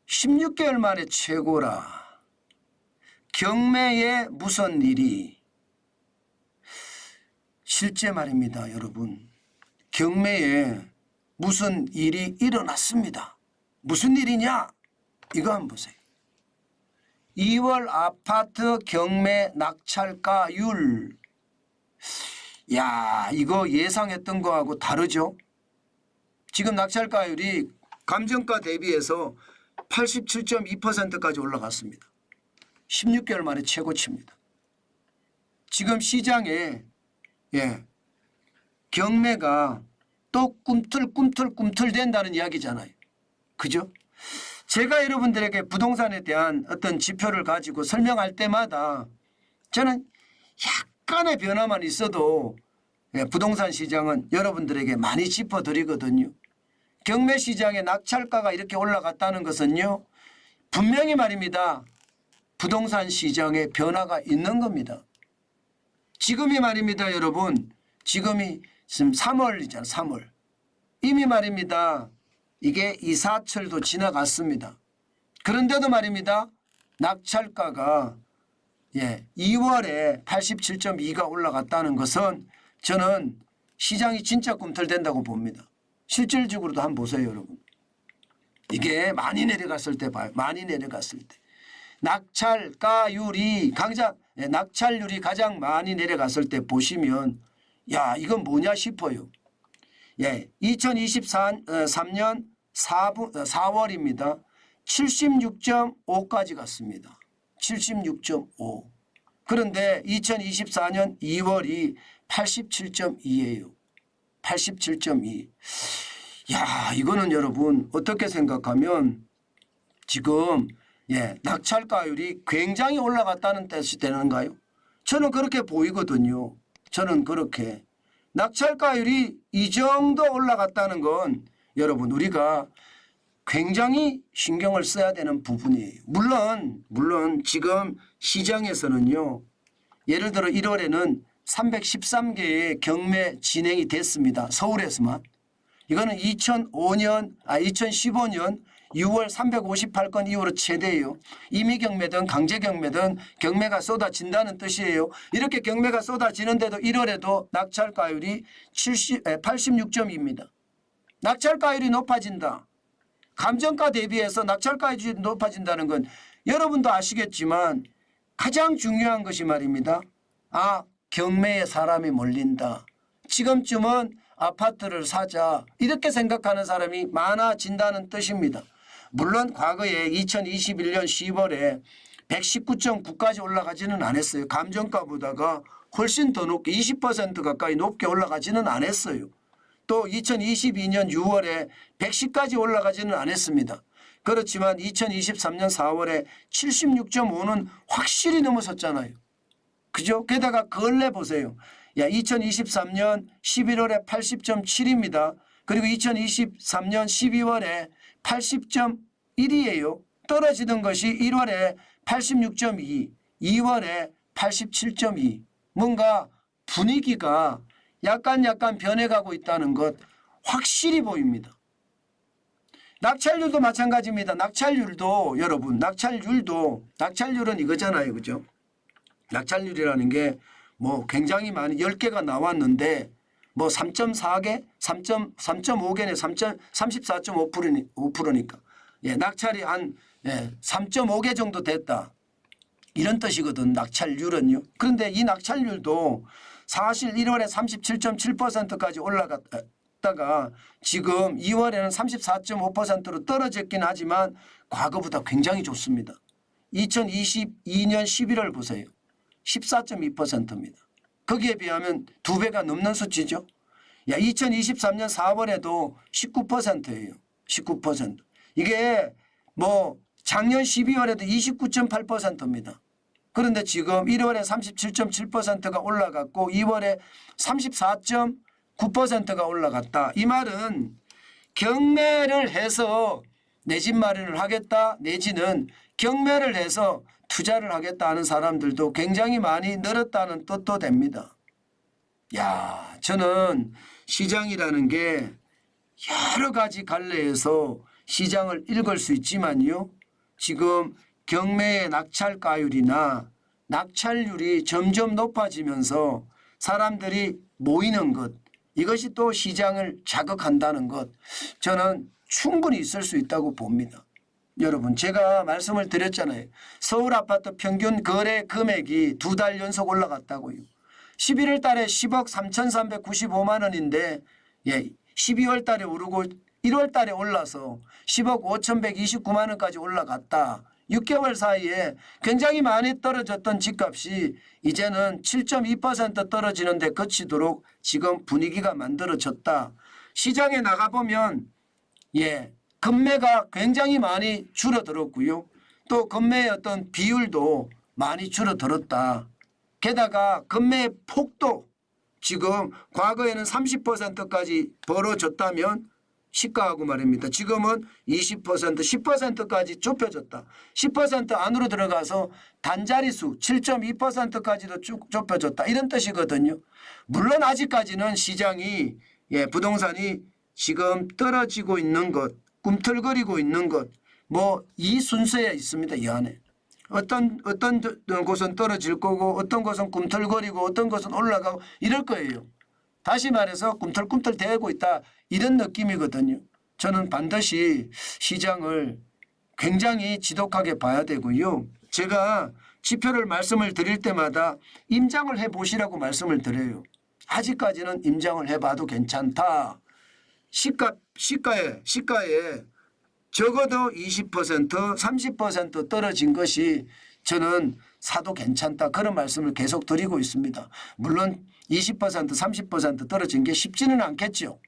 16개월 만에 최고라. 경매에 무슨 일이. 실제 말입니다, 여러분. 경매에 무슨 일이 일어났습니다. 무슨 일이냐? 이거 한번 보세요. 2월 아파트 경매 낙찰가율. 야, 이거 예상했던 거하고 다르죠? 지금 낙찰가율이 감정가 대비해서 87.2%까지 올라갔습니다. 16개월 만에 최고치입니다. 지금 시장에 경매가 또 꿈틀꿈틀 된다는 이야기잖아요. 그죠? 제가 여러분들에게 부동산에 대한 어떤 지표를 가지고 설명할 때마다 저는 약간의 변화만 있어도 부동산 시장은 여러분들에게 많이 짚어드리거든요. 경매 시장의 낙찰가가 이렇게 올라갔다는 것은요, 분명히 말입니다. 부동산 시장에 변화가 있는 겁니다. 지금이 말입니다, 여러분. 지금 3월이잖아요. 3월. 이미 말입니다. 이게 이사철도 지나갔습니다. 그런데도 말입니다. 낙찰가가 2월에 87.2가 올라갔다는 것은 저는 시장이 진짜 꿈틀댄다고 봅니다. 실질적으로도 한번 보세요, 여러분. 이게 많이 내려갔을 때 봐요. 많이 내려갔을 때. 낙찰가율이 낙찰률이 가장 많이 내려갔을 때 보시면 야, 이건 뭐냐 싶어요. 2023년 4월입니다. 76.5까지 갔습니다. 76.5. 그런데 2024년 2월이 87.2예요. 87.2. 야, 이거는 여러분 어떻게 생각하면 지금 낙찰가율이 굉장히 올라갔다는 뜻이 되는가요? 저는 그렇게 보이거든요. 저는 그렇게. 낙찰가율이 이 정도 올라갔다는 건 여러분 우리가 굉장히 신경을 써야 되는 부분이에요. 물론 지금 시장에서는요. 예를 들어 1월에는 313개의 경매 진행이 됐습니다. 서울에서만. 이거는 2015년 6월 358건 이후로 최대예요. 임의경매든 강제경매든 경매가 쏟아진다는 뜻이에요. 이렇게 경매가 쏟아지는데도 1월에도 낙찰가율이 86.2입니다. 낙찰가율이 높아진다. 감정가 대비해서 낙찰가율이 높아진다는 건 여러분도 아시겠지만 가장 중요한 것이 말입니다. 경매에 사람이 몰린다. 지금쯤은 아파트를 사자. 이렇게 생각하는 사람이 많아진다는 뜻입니다. 물론 과거에 2021년 10월에 119.9까지 올라가지는 않았어요. 감정가보다가 훨씬 더 높게 20% 가까이 높게 올라가지는 않았어요. 또 2022년 6월에 110까지 올라가지는 않았습니다. 그렇지만 2023년 4월에 76.5는 확실히 넘어섰잖아요. 그죠? 게다가 근래 보세요. 2023년 11월에 80.7입니다. 그리고 2023년 12월에 80.1이에요. 떨어지던 것이 1월에 86.2, 2월에 87.2. 뭔가 분위기가 약간 변해가고 있다는 것 확실히 보입니다. 낙찰률도 마찬가지입니다. 낙찰률도 여러분 낙찰률은 이거잖아요. 그죠? 낙찰률이라는 게 굉장히 많이 10개가 나왔는데 3.4개, 3.5개네 34.5%니까. 낙찰이 한 3.5개 정도 됐다. 이런 뜻이거든. 낙찰률은요. 그런데 이 낙찰률도 사실 1월에 37.7%까지 올라갔다가 지금 2월에는 34.5%로 떨어졌긴 하지만 과거보다 굉장히 좋습니다. 2022년 11월 보세요. 14.2%입니다. 거기에 비하면 2배가 넘는 수치죠. 2023년 4월에도 19%예요. 19%. 이게 작년 12월에도 29.8%입니다. 그런데 지금 1월에 37.7%가 올라갔고 2월에 34.9%가 올라갔다. 이 말은 경매를 해서 내 집 마련을 하겠다 내지는 경매를 해서 투자를 하겠다 하는 사람들도 굉장히 많이 늘었다는 뜻도 됩니다. 저는 시장이라는 게 여러 가지 갈래에서 시장을 읽을 수 있지만요. 지금 경매의 낙찰가율이나 낙찰률이 점점 높아지면서 사람들이 모이는 것, 이것이 또 시장을 자극한다는 것, 저는 충분히 있을 수 있다고 봅니다. 여러분, 제가 말씀을 드렸잖아요. 서울 아파트 평균 거래 금액이 2달 연속 올라갔다고요. 11월 달에 10억 3,395만 원인데 12월 달에 오르고 1월 달에 올라서 10억 5,129만 원까지 올라갔다. 6개월 사이에 굉장히 많이 떨어졌던 집값이 이제는 7.2% 떨어지는 데 그치도록 지금 분위기가 만들어졌다. 시장에 나가보면 금매가 굉장히 많이 줄어들었고요. 또 금매의 어떤 비율도 많이 줄어들었다. 게다가 금매의 폭도 지금 과거에는 30%까지 벌어졌다면 시가하고 말입니다. 지금은 20%, 10%까지 좁혀졌다. 10% 안으로 들어가서 단자리수 7.2%까지도 쭉 좁혀졌다. 이런 뜻이거든요. 물론 아직까지는 시장이 부동산이 지금 떨어지고 있는 것, 꿈틀거리고 있는 것, 뭐 이 순서에 있습니다. 이 안에. 어떤 곳은 떨어질 거고 어떤 곳은 꿈틀거리고 어떤 곳은 올라가고 이럴 거예요. 다시 말해서 꿈틀꿈틀 대고 있다. 이런 느낌이거든요. 저는 반드시 시장을 굉장히 지독하게 봐야 되고요. 제가 지표를 말씀을 드릴 때마다 임장을 해보시라고 말씀을 드려요. 아직까지는 임장을 해봐도 괜찮다. 시가에 적어도 20% 30% 떨어진 것이 저는 사도 괜찮다. 그런 말씀을 계속 드리고 있습니다. 물론 20% 30% 떨어진 게 쉽지는 않겠죠.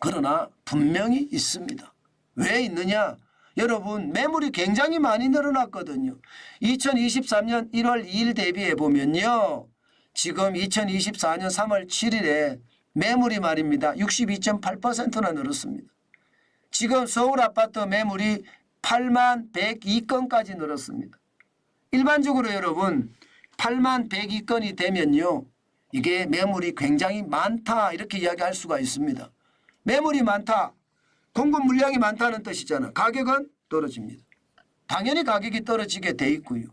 그러나 분명히 있습니다. 왜 있느냐? 여러분, 매물이 굉장히 많이 늘어났거든요. 2023년 1월 2일 대비해 보면요. 지금 2024년 3월 7일에 매물이 말입니다. 62.8%나 늘었습니다. 지금 서울 아파트 매물이 8만 102건까지 늘었습니다. 일반적으로 여러분 8만 102건이 되면요. 이게 매물이 굉장히 많다 이렇게 이야기할 수가 있습니다. 매물이 많다. 공급 물량이 많다는 뜻이잖아. 가격은 떨어집니다. 당연히 가격이 떨어지게 돼 있고요.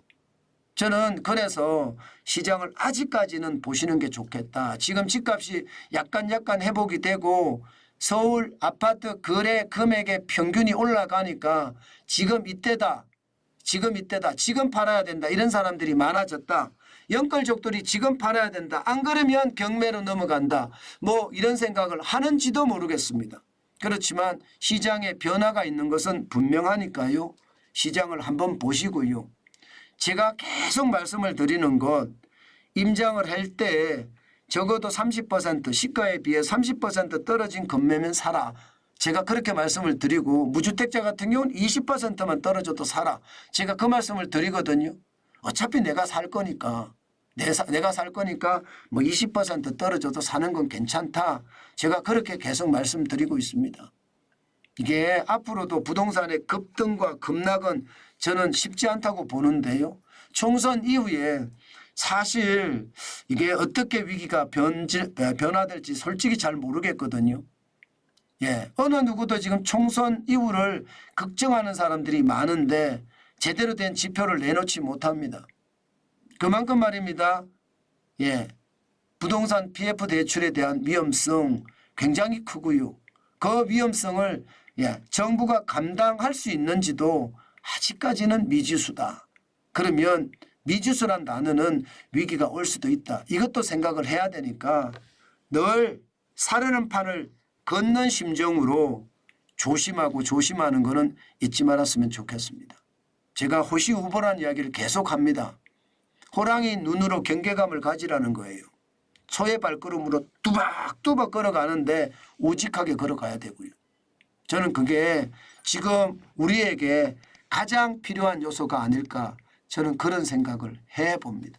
저는 그래서 시장을 아직까지는 보시는 게 좋겠다. 지금 집값이 약간 회복이 되고 서울 아파트 거래 금액의 평균이 올라가니까 지금 이때다. 지금 팔아야 된다. 이런 사람들이 많아졌다. 연끌족들이 지금 팔아야 된다. 안 그러면 경매로 넘어간다. 뭐 이런 생각을 하는지도 모르겠습니다. 그렇지만 시장에 변화가 있는 것은 분명하니까요. 시장을 한번 보시고요. 제가 계속 말씀을 드리는 것, 임장을 할 때 적어도 30% 시가에 비해 30% 떨어진 건매면 사라. 제가 그렇게 말씀을 드리고 무주택자 같은 경우는 20%만 떨어져도 사라. 제가 그 말씀을 드리거든요. 어차피 내가 살 거니까. 내가 살 거니까 뭐 20% 떨어져도 사는 건 괜찮다. 제가 그렇게 계속 말씀드리고 있습니다. 이게 앞으로도 부동산의 급등과 급락은 저는 쉽지 않다고 보는데요. 총선 이후에 사실 이게 어떻게 위기가 변화될지 솔직히 잘 모르겠거든요. 어느 누구도 지금 총선 이후를 걱정하는 사람들이 많은데 제대로 된 지표를 내놓지 못합니다. 그만큼 말입니다. 부동산 PF 대출에 대한 위험성 굉장히 크고요. 그 위험성을 정부가 감당할 수 있는지도 아직까지는 미지수다. 그러면 미지수란 단어는 위기가 올 수도 있다. 이것도 생각을 해야 되니까 늘 사려는 판을 걷는 심정으로 조심하는 것은 잊지 말았으면 좋겠습니다. 제가 호시우보라는 이야기를 계속합니다. 호랑이 눈으로 경계감을 가지라는 거예요. 소의 발걸음으로 뚜벅뚜벅 걸어가는데 우직하게 걸어가야 되고요. 저는 그게 지금 우리에게 가장 필요한 요소가 아닐까 저는 그런 생각을 해봅니다.